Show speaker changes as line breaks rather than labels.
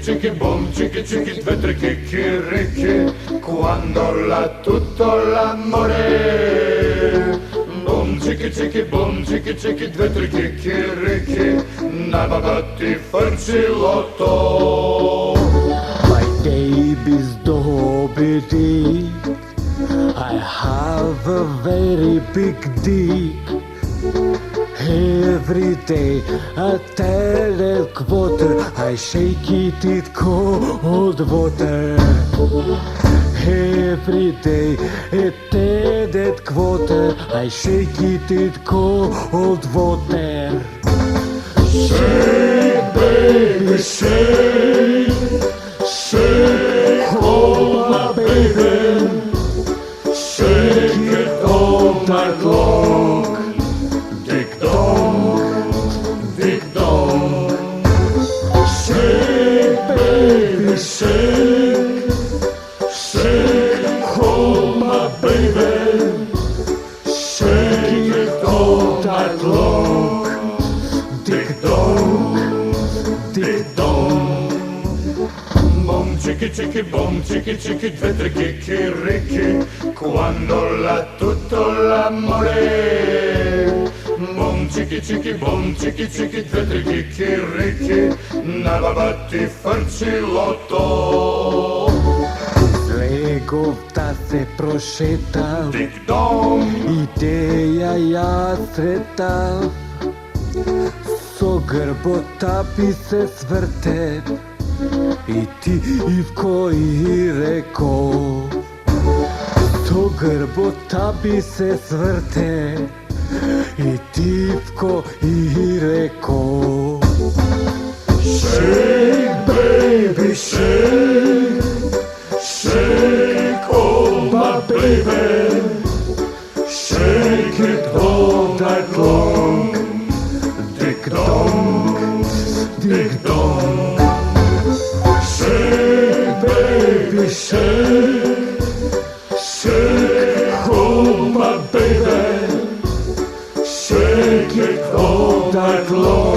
cicchi boom, cicchi, due, tre chicchi ricchi, quando l'ha tutto l'amore. Boom, cicchi, boom, cicchi, due, tre chicchi ricchi, na bagatti farci l'otto.
My baby's dobry, I have a very big dick. Every day I tell water, I shake it with cold water. Every day I tell water, I shake it with cold water.
Shake, baby, shake, shake, oh my baby, shake it all night long. Dick dong, dick dong. Shake, baby, shake, shake, oh my baby, shake it all night long. Dick dong, dick dong. Boom, cicchi, boom, cicchi, due, tre chicchi ricchi, quando l'ha tutto l'amore. Boom, cicchi, boom, cicchi, due, tre chicchi ricchi, na babatti farci l'otto.
Legota se prošeta,
Dick dong,
ideja ja sreta, so grbota bi se svrte, i ti Ivko i reko. So grbota bi se svrte, i ti Ivko i reko.
shake, baby, shake, shake, oh my baby, shake it all night long. Dick dong, dick dong. Shake, baby, shake, shake, oh my baby, shake it all night long.